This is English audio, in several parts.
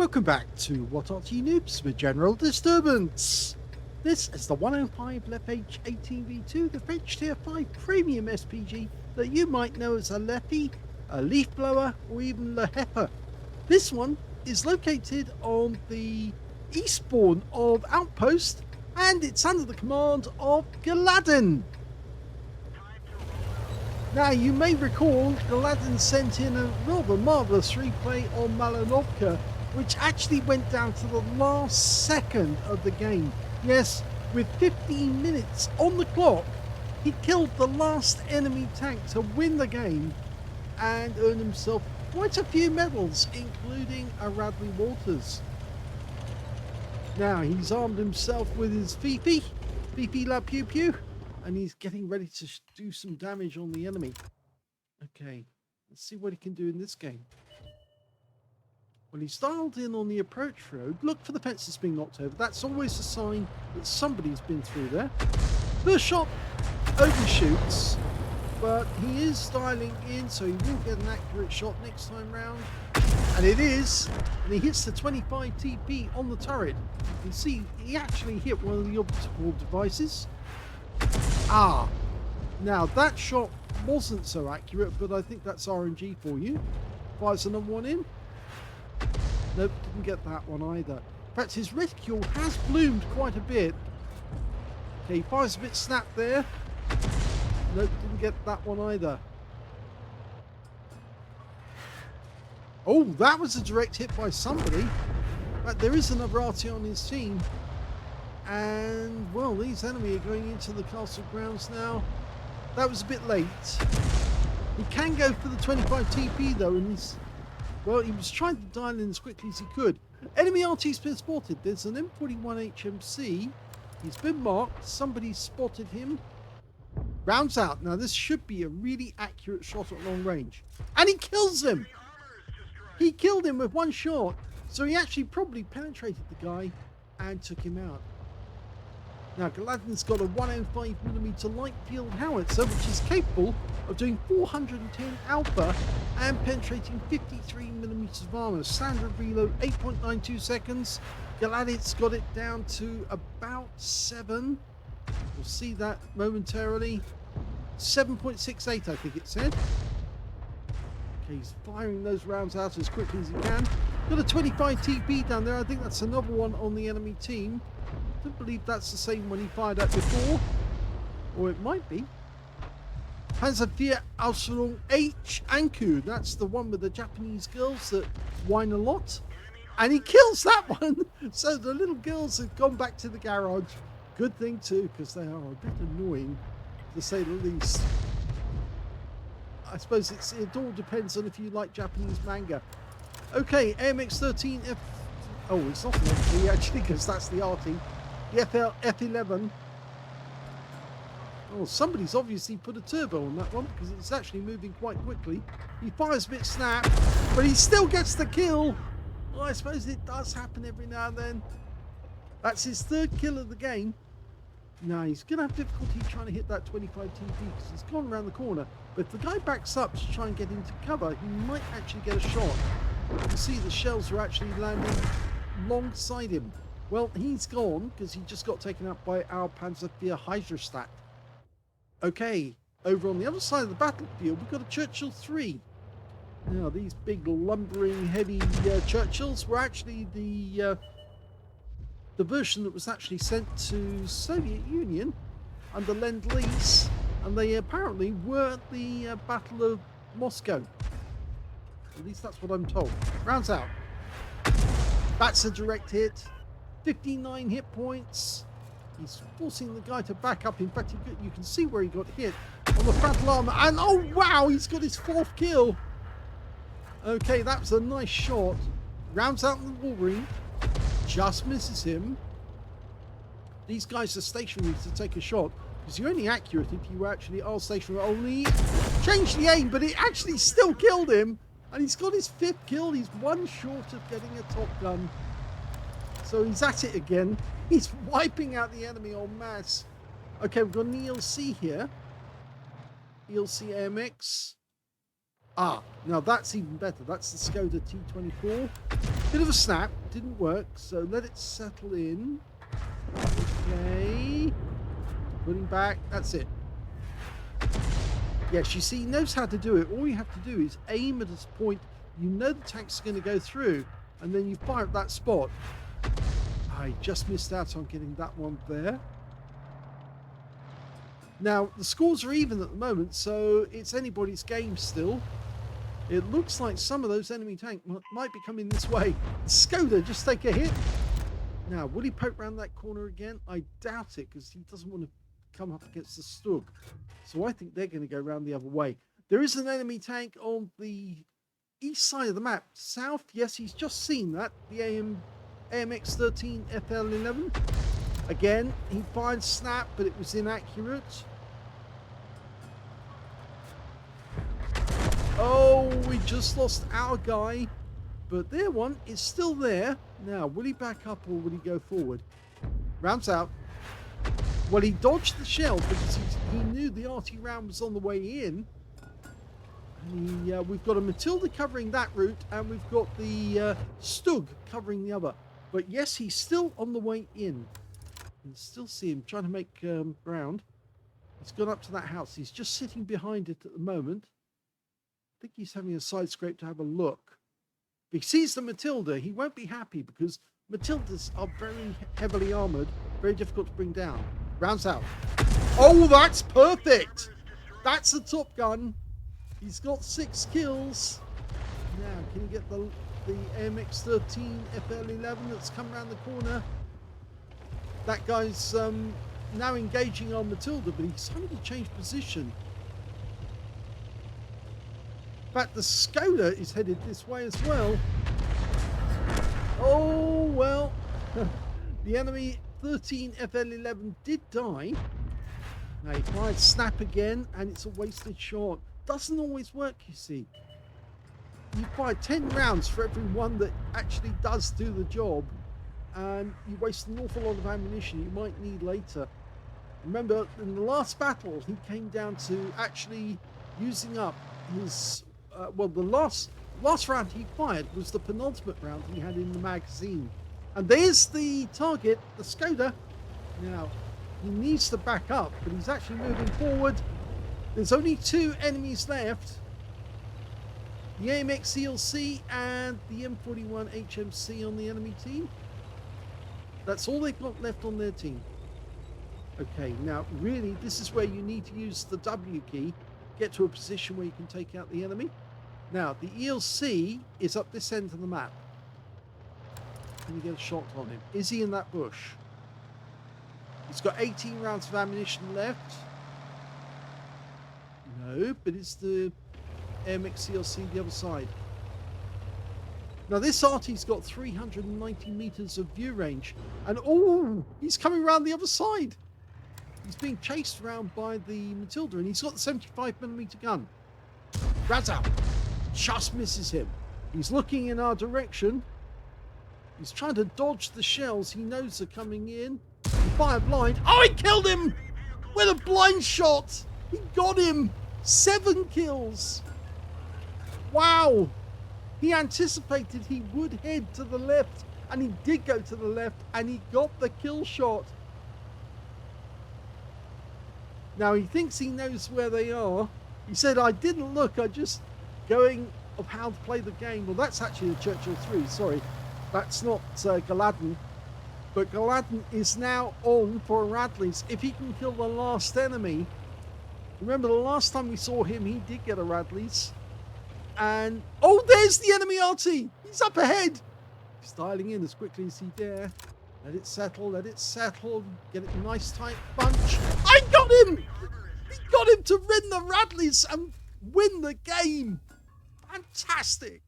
Welcome back to What Arty Noobs with General Disturbance. This is the 105 leFH18B2, the French Tier 5 Premium SPG that you might know as a leFH, a leaf blower, or even leHEPA. This one is located on the eastbourne of Outpost, and it's under the command of Geladen. Now, you may recall Geladen sent in a rather marvellous replay on Malinovka, which actually went down to the last second of the game. Yes, with 15 minutes on the clock, he killed the last enemy tank to win the game and earn himself quite a few medals, including a Radley Walters. Now, he's armed himself with his Fifi La Pew Pew, and he's getting ready to do some damage on the enemy. Okay, let's see what he can do in this game. When he's dialed in on the approach road, look for the fences being knocked over. That's always a sign that somebody's been through there. First shot overshoots, but he is dialing in, so he will get an accurate shot next time round. And it is, and he hits the 25 TP on the turret. You can see he actually hit one of the optical devices. Ah, now that shot wasn't so accurate, but I think that's RNG for you. Fires another one in. Nope, didn't get that one either. In fact, his reticule has bloomed quite a bit. Okay, he fires a bit snap there. Nope, didn't get that one either. Oh, that was a direct hit by somebody. But there is another Arty on his team. And, well, these enemy are going into the castle grounds now. That was a bit late. He can go for the 25 TP though, and he's... well, he was trying to dial in as quickly as he could. Enemy RT's been spotted. There's an M41 HMC. He's been marked. Somebody spotted him. Rounds out. Now, this should be a really accurate shot at long range. And he kills him! He killed him with one shot. So he actually probably penetrated the guy and took him out. Now, Geladen's got a 105mm light field howitzer, which is capable of doing 410 alpha and penetrating 53mm of armor. Standard reload 8.92 seconds. Geladen's got it down to about 7. We'll see that momentarily. 7.68, I think it said. Okay, he's firing those rounds out as quickly as he can. Got a 25 TP down there. I think that's another one on the enemy team. I don't believe that's the same one he fired at before, or it might be. Panzer Aslains H Anku, that's the one with the Japanese girls that whine a lot, and he kills that one. So the little girls have gone back to the garage. Good thing too, because they are a bit annoying, to say the least. I suppose it all depends on if you like Japanese manga. Okay, AMX-13F. Oh, it's not an FP actually, because that's the Arty. The F11. Oh, somebody's obviously put a turbo on that one because it's actually moving quite quickly. He fires a bit snap, but he still gets the kill. Well, I suppose it does happen every now and then. That's his third kill of the game. Now, he's going to have difficulty trying to hit that 25 TP because he's gone around the corner. But if the guy backs up to try and get into cover, he might actually get a shot. You can see the shells are actually landing alongside him. Well, he's gone because he just got taken out by our Panzer Hydrostat. Okay, over on the other side of the battlefield, we've got a Churchill 3. Now, these big lumbering heavy Churchills were actually the version that was actually sent to Soviet Union under Lend-Lease, and they apparently were at the Battle of Moscow. At least that's what I'm told. Rounds out. That's a direct hit. 59 hit points. He's forcing the guy to back up. In fact, you can see where he got hit on the frontal armor. And oh wow, he's got his 4th kill. Okay, that was a nice shot. Rounds out the Wolverine. Just misses him. These guys are stationary to take a shot because you're only accurate if you actually are stationary. Only changed the aim, but it actually still killed him. And he's got his 5th kill. He's one short of getting a top gun. So he's at it again. He's wiping out the enemy en masse. Okay, we've got an ELC here. ELC AMX. Ah, now that's even better. That's the Skoda T24. Bit of a snap, didn't work, so let it settle in. Okay. Putting back, that's it. Yes, you see, he knows how to do it. All you have to do is aim at a point you know the tank's going to go through, and then you fire at that spot. I just missed out on getting that one there. Now, the scores are even at the moment, so it's anybody's game still. It looks like some of those enemy tanks might be coming this way. Skoda, just take a hit. Now, will he poke around that corner again? I doubt it, because he doesn't want to come up against the Stug. So I think they're going to go around the other way. There is an enemy tank on the east side of the map. South, yes, he's just seen that. The AMX-13 FL11. Again, he fired snap, but it was inaccurate. Oh, we just lost our guy. But their one is still there. Now, will he back up or will he go forward? Rounds out. Well, he dodged the shell because he knew the Arty round was on the way in. And we've got a Matilda covering that route, and we've got the Stug covering the other. But yes, he's still on the way in. You can still see him trying to make ground. He's gone up to that house. He's just sitting behind it at the moment. I think he's having a side scrape to have a look. If he sees the Matilda, he won't be happy because Matildas are very heavily armored, very difficult to bring down. Rounds out. Oh, that's perfect! That's a Top Gun. He's got 6 kills. Now, can he get the AMX-13 FL11 that's come around the corner? That guy's now engaging on Matilda, but he's having to change position. In fact, the Skoda is headed this way as well. Oh, well. The enemy 13 FL11 did die. Now he fired snap again, and it's a wasted shot. Doesn't always work, you see. You fire 10 rounds for every one that actually does do the job, and you waste an awful lot of ammunition you might need later. Remember, in the last battle, he came down to actually using up his... well, the last round he fired was the penultimate round he had in the magazine. And there's the target, the Skoda. Now, he needs to back up, but he's actually moving forward. There's only 2 enemies left. The AMX CLC and the M41 HMC on the enemy team. That's all they've got left on their team. Okay, now really this is where you need to use the W key. Get to a position where you can take out the enemy. Now, the ELC is up this end of the map. Can you get a shot on him? Is he in that bush? He's got 18 rounds of ammunition left. No, but it's the AMX CLC the other side. Now, this Arty's got 390 meters of view range. And, oh, he's coming around the other side. He's being chased around by the Matilda, and he's got the 75mm gun. Razz out. Just misses him. He's looking in our direction. He's trying to dodge the shells he knows are coming in. He fired blind. Oh, he killed him with a blind shot. He got him. 7 kills. Wow. He anticipated he would head to the left, and he did go to the left, and he got the kill shot. Now, he thinks he knows where they are. He said, I didn't look, I just going of how to play the game. Well, that's actually the Churchill 3, sorry. That's not Geladen. But Geladen is now on for Radley's. If he can kill the last enemy. Remember, the last time we saw him, he did get a Radley's. And, oh, there's the enemy Arty. He's up ahead. He's dialing in as quickly as he dare. Let it settle, let it settle. Get it a nice tight bunch. I got him! He got him to win the Radley's and win the game. Fantastic.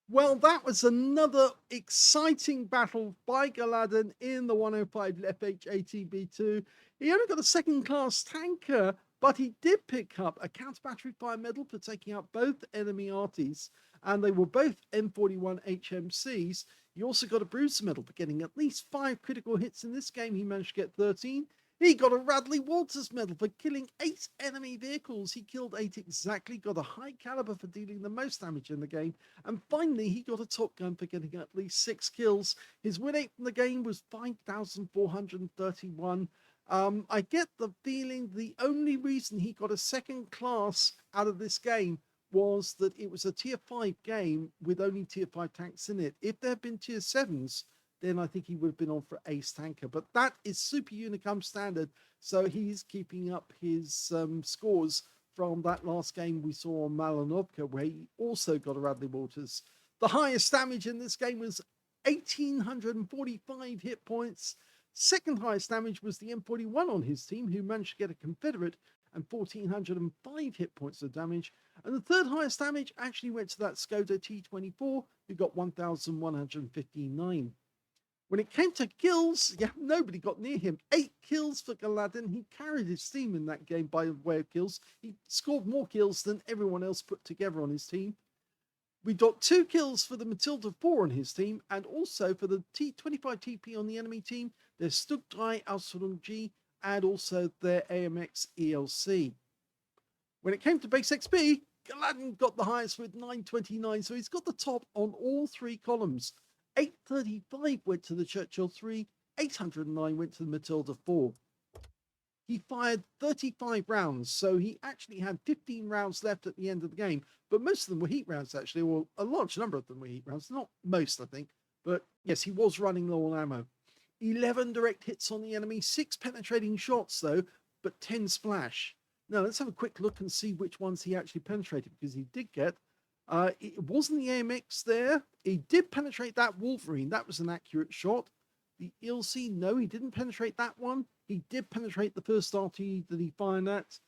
Well, that was another exciting battle by Geladen in the 105 leFH18B2. He only got a second-class tanker, but he did pick up a counter-battery fire medal for taking out both enemy Artys, and they were both M41 HMCs. He also got a bruiser medal for getting at least 5 critical hits in this game. He managed to get 13. He got a Radley Walters medal for killing 8 enemy vehicles. He killed 8 exactly, got a high caliber for dealing the most damage in the game, and finally he got a Top Gun for getting at least 6 kills. His win rate from the game was 5,431. I get the feeling the only reason he got a second class out of this game was that it was a tier 5 game with only tier 5 tanks in it. If there had been tier 7s, then I think he would have been on for ace tanker. But that is Super Unicum standard, so he's keeping up his scores from that last game we saw on Malinovka, where he also got a Radley Walters. The highest damage in this game was 1,845 hit points. Second highest damage was the M41 on his team, who managed to get a Confederate and 1,405 hit points of damage. And the third highest damage actually went to that Skoda T24, who got 1,159. When it came to kills, yeah, nobody got near him. 8 kills for Geladen. He carried his team in that game by way of kills. He scored more kills than everyone else put together on his team. We got 2 kills for the Matilda 4 on his team, and also for the T25 TP on the enemy team. There's Stugdrei Ausführung G, and also their AMX ELC. When it came to base XP, Geladen got the highest with 929, so he's got the top on all 3 columns. 835 went to the Churchill 3, 809 went to the Matilda 4. He fired 35 rounds, so he actually had 15 rounds left at the end of the game, but most of them were heat rounds actually, or a large number of them were heat rounds. Not most, I think, but yes, he was running low on ammo. 11 direct hits on the enemy, 6 penetrating shots though, but 10 splash. Now let's have a quick look and see which ones he actually penetrated, because he did get it wasn't the AMX there. He did penetrate that Wolverine. That was an accurate shot. The ELC, no, he didn't penetrate that one. He did penetrate the first Arty that he fired at.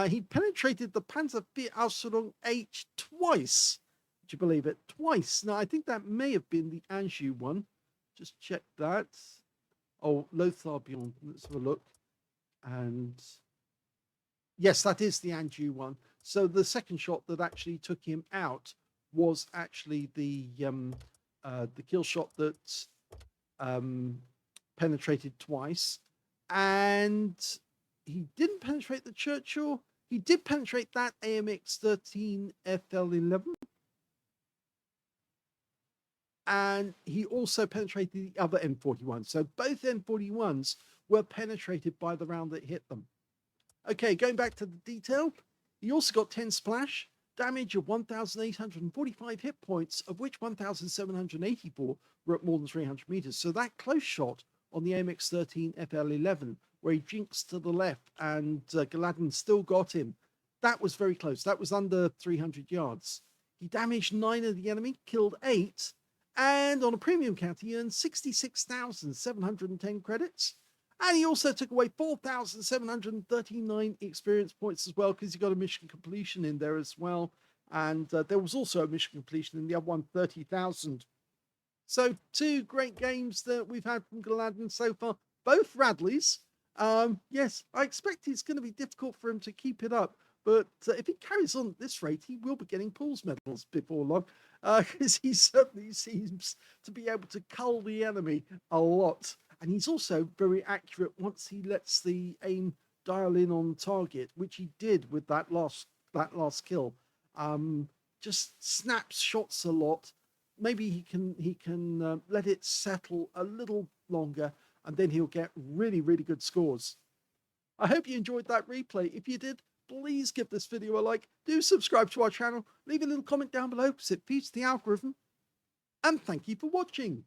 He penetrated the Panzer IV Ausführung H twice. Would you believe it? Twice. Now, I think that may have been the Anjou one. Just check that. Oh, Lothar Beyond. Let's have a look. And yes, that is the Anjou one. So the second shot that actually took him out was actually the kill shot that penetrated twice, and he didn't penetrate the Churchill. He did penetrate that AMX 13 FL11, and he also penetrated the other M41. So both M41s were penetrated by the round that hit them. Okay, going back to the detail. He also got 10 splash, damage of 1,845 hit points, of which 1,784 were at more than 300 meters. So that close shot on the AMX-13 FL11, where he jinxed to the left and Geladen still got him, that was very close. That was under 300 yards. He damaged 9 of the enemy, killed 8, and on a premium count, he earned 66,710 credits. And he also took away 4,739 experience points as well, because he got a mission completion in there as well. And there was also a mission completion in the other one, 30,000. So 2 great games that we've had from Geladen so far, both Radleys. Yes, I expect it's going to be difficult for him to keep it up. But if he carries on at this rate, he will be getting Pools medals before long, because he certainly seems to be able to cull the enemy a lot. And he's also very accurate once he lets the aim dial in on target, which he did with that last kill. Just snaps shots a lot. Maybe he can let it settle a little longer, and then he'll get really, really good scores. I hope you enjoyed that replay. If you did, please give this video a like. Do subscribe to our channel. Leave a little comment down below because it feeds the algorithm. And thank you for watching.